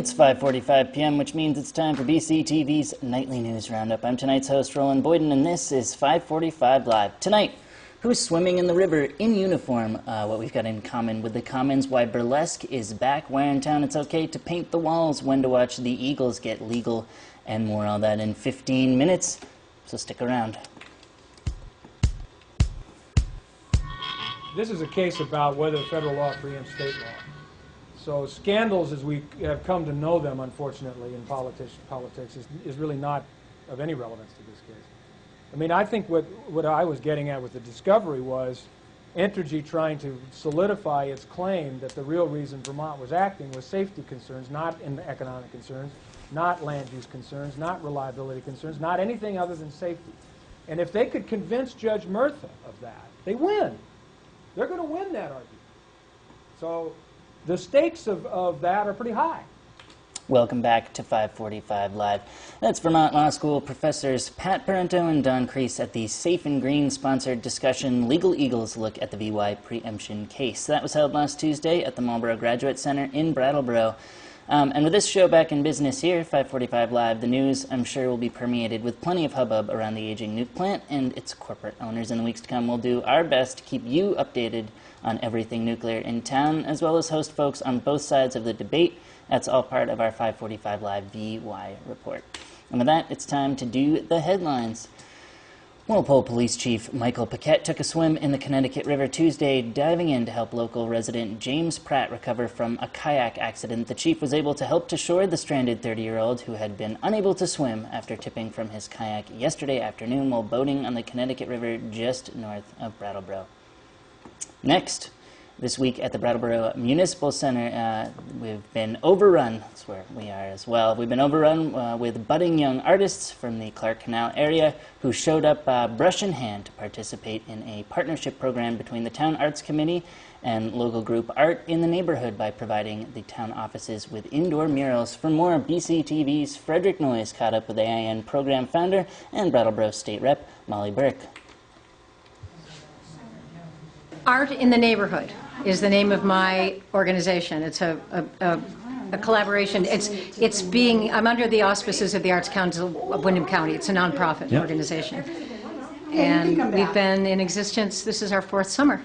It's 5:45 p.m., which means it's time for BCTV's Nightly News Roundup. I'm tonight's host, Roland Boyden, and this is 5:45 Live. Tonight, who's swimming in the river in uniform? What we've got in common with the Commons, why burlesque is back, where in town it's okay to paint the walls, when to watch the Eagles get legal, and more on that in 15 minutes, so stick around. This is a case about whether federal law preempts state law. So scandals, as we have come to know them, unfortunately, in politics is really not of any relevance to this case. I mean, I think what I was getting at with the discovery was Entergy trying to solidify its claim that the real reason Vermont was acting was safety concerns, not in economic concerns, not land use concerns, not reliability concerns, not anything other than safety. And if they could convince Judge Murtha of that, they win. They're going to win that argument. So the stakes of that are pretty high. Welcome back to 5:45 Live. That's Vermont Law School professors Pat Parento and Don Kreese at the Safe and Green sponsored discussion, Legal Eagles Look at the VY Preemption Case. That was held last Tuesday at the Marlboro Graduate Center in Brattleboro. And with this show back in business here, 5:45 Live, the news, I'm sure, will be permeated with plenty of hubbub around the aging nuke plant and its corporate owners. In the weeks to come, we'll do our best to keep you updated on everything nuclear in town, as well as host folks on both sides of the debate. That's all part of our 5:45 Live VY report. And with that, it's time to do the headlines. Walpole Police Chief Michael Paquette took a swim in the Connecticut River Tuesday, diving in to help local resident James Pratt recover from a kayak accident. The chief was able to help to shore the stranded 30-year-old who had been unable to swim after tipping from his kayak yesterday afternoon while boating on the Connecticut River just north of Brattleboro. Next, this week at the Brattleboro Municipal Center, we've been overrun. That's where we are as well. We've been overrun with budding young artists from the Clark Canal area who showed up brush in hand to participate in a partnership program between the Town Arts Committee and local group Art in the Neighborhood by providing the town offices with indoor murals. For more, BCTV's Frederick Noyes caught up with AIN program founder and Brattleboro State Rep Molly Burke. Art in the Neighborhood is the name of my organization. It's a collaboration. I'm under the auspices of the Arts Council of Windham County. It's a nonprofit organization. And we've been in existence, this is our 4th summer.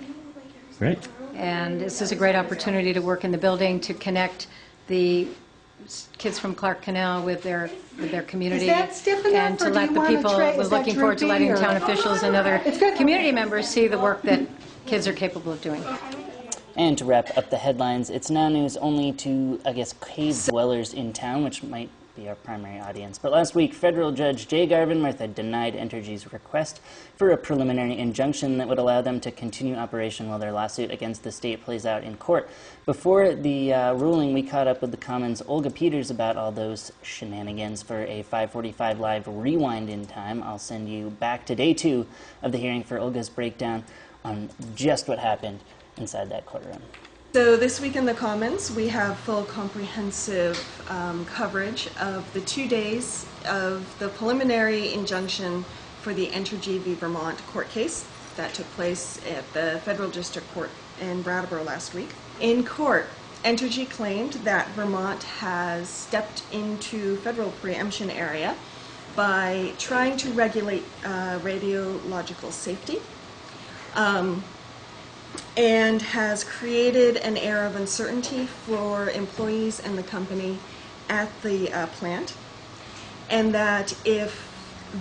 Great. And this is a great opportunity to work in the building, to connect the kids from Clark Canal with their community, and to let the people, we're looking forward to letting town officials and other community members see the work that kids are capable of doing. And to wrap up the headlines, it's now news only to, I guess, cave dwellers in town, which might be our primary audience. But last week, federal judge J. Garvin Murtha denied Entergy's request for a preliminary injunction that would allow them to continue operation while their lawsuit against the state plays out in court. Before the ruling, we caught up with the Commons' Olga Peters about all those shenanigans. For a 5:45 Live rewind in time, I'll send you back to day 2 of the hearing for Olga's breakdown on just what happened inside that courtroom. So this week in the Commons, we have full comprehensive coverage of the 2 days of the preliminary injunction for the Entergy v. Vermont court case that took place at the Federal District Court in Brattleboro last week. In court, Entergy claimed that Vermont has stepped into federal preemption area by trying to regulate radiological safety, and has created an air of uncertainty for employees and the company at the plant, and that if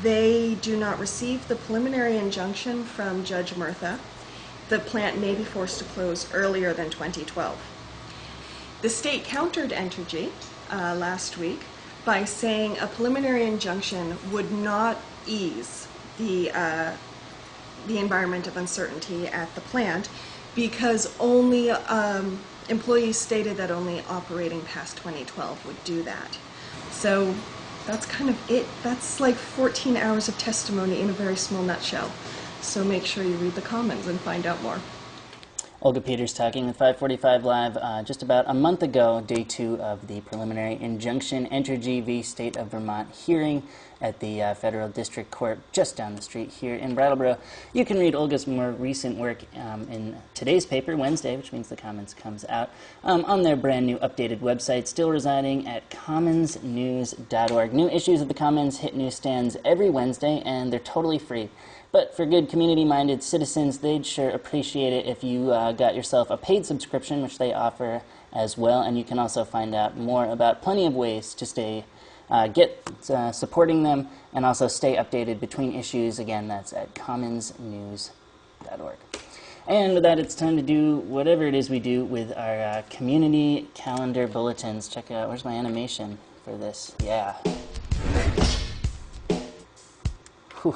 they do not receive the preliminary injunction from Judge Murtha, the plant may be forced to close earlier than 2012. The state countered Entergy last week by saying a preliminary injunction would not ease the environment of uncertainty at the plant, because only employees stated that only operating past 2012 would do that. So that's kind of it. That's like 14 hours of testimony in a very small nutshell. So make sure you read the Commons and find out more. Olga Peters talking with 545 Live. Just about a month ago, day 2 of the preliminary injunction Entergy v. State of Vermont hearing at the Federal District Court just down the street here in Brattleboro. You can read Olga's more recent work in today's paper, Wednesday, which means the Commons comes out, on their brand new updated website, still residing at commonsnews.org. New issues of the Commons hit newsstands every Wednesday, and they're totally free. But for good community-minded citizens, they'd sure appreciate it if you got yourself a paid subscription, which they offer as well, and you can also find out more about plenty of ways to stay supporting them and also stay updated between issues. Again, that's at commonsnews.org. And with that, it's time to do whatever it is we do with our community calendar bulletins. Check out, where's my animation for this? Yeah. Whew.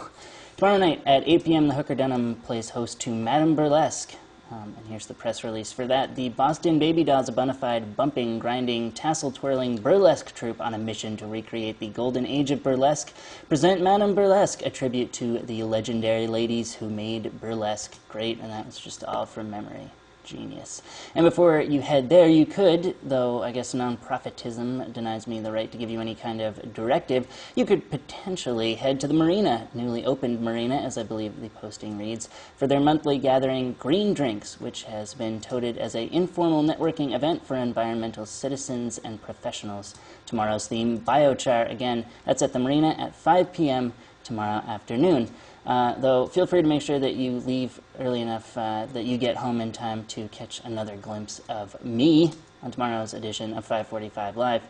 Tomorrow night at 8 p.m., the Hooker Dunham plays host to Madame Burlesque. And here's the press release for that. The Boston Baby Dolls, a bona fide bumping, grinding, tassel-twirling burlesque troupe on a mission to recreate the golden age of burlesque, present Madame Burlesque, a tribute to the legendary ladies who made burlesque great, and that was just all from memory. Genius. And before you head there, you could, though I guess non-profitism denies me the right to give you any kind of directive, you could potentially head to the marina, newly opened marina, as I believe the posting reads, for their monthly gathering Green Drinks, which has been touted as an informal networking event for environmental citizens and professionals. Tomorrow's theme, biochar, again, that's at the marina at 5 p.m. tomorrow afternoon. Though feel free to make sure that you leave early enough that you get home in time to catch another glimpse of me on tomorrow's edition of 545 Live.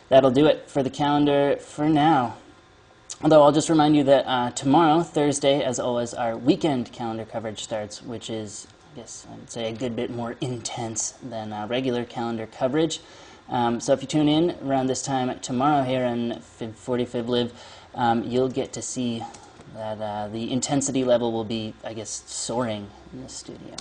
That'll do it for the calendar for now. Although I'll just remind you that tomorrow, Thursday, as always, our weekend calendar coverage starts, which is, I guess I'd say, a good bit more intense than regular calendar coverage. So if you tune in around this time tomorrow here on 545 Live, you'll get to see that the intensity level will be, I guess, soaring in the studio.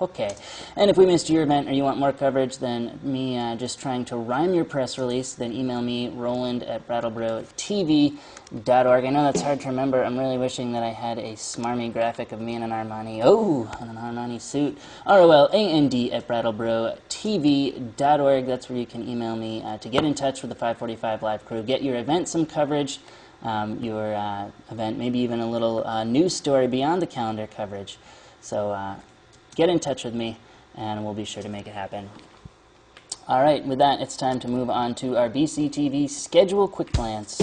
Okay, and if we missed your event or you want more coverage than me just trying to rhyme your press release, then email me, roland@brattleboro.tv.org. I know that's hard to remember. I'm really wishing that I had a smarmy graphic of me in an Armani, an Armani suit. ROLAND@brattleboro.tv.org. That's where you can email me to get in touch with the 545 Live crew. Get your event some coverage, your event, maybe even a little news story beyond the calendar coverage. So get in touch with me, and we'll be sure to make it happen. All right, with that, it's time to move on to our BCTV Schedule Quick Glance.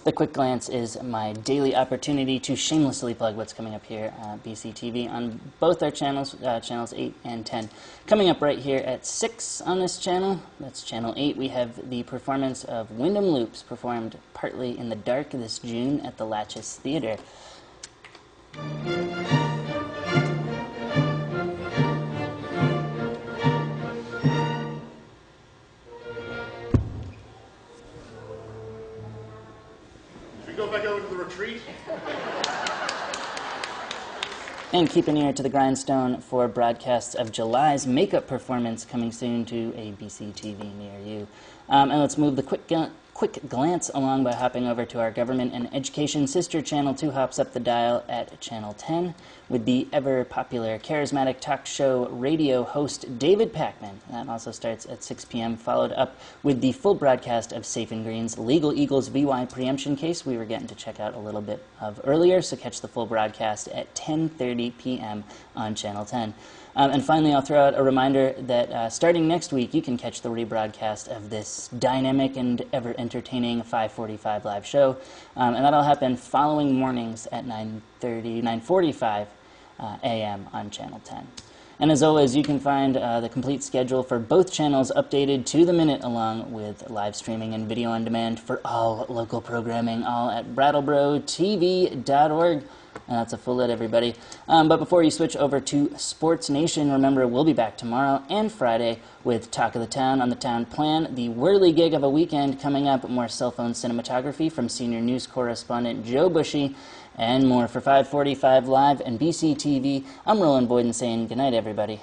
The Quick Glance is my daily opportunity to shamelessly plug what's coming up here at BCTV on both our channels, channels 8 and 10. Coming up right here at 6 on this channel, that's channel 8, we have the performance of Wyndham Loops, performed partly in the dark this June at the Latches Theater. Go back over to the retreat. And keep an ear to the grindstone for broadcasts of July's makeup performance coming soon to a BCTV near you. And let's move the quick glance along by hopping over to our Government and Education sister channel. 2 hops up the dial at channel 10 with the ever-popular charismatic talk show radio host David Pakman. That also starts at 6 p.m., followed up with the full broadcast of Safe and Green's Legal Eagles VY preemption case we were getting to check out a little bit of earlier, so catch the full broadcast at 10:30 p.m. on channel 10. And finally, I'll throw out a reminder that starting next week, you can catch the rebroadcast of this dynamic and ever-entertaining 545 Live show, and that'll happen following mornings at 9:45 a.m. on Channel 10. And as always, you can find the complete schedule for both channels updated to the minute, along with live streaming and video on demand for all local programming, all at brattleboro.tv.org. And that's a full lit, everybody. But before you switch over to Sports Nation, remember we'll be back tomorrow and Friday with Talk of the Town on the Town Plan, the whirly gig of a weekend coming up, more cell phone cinematography from senior news correspondent Joe Bushy, and more. For 545 Live and BCTV, I'm Roland Boyden saying goodnight, everybody.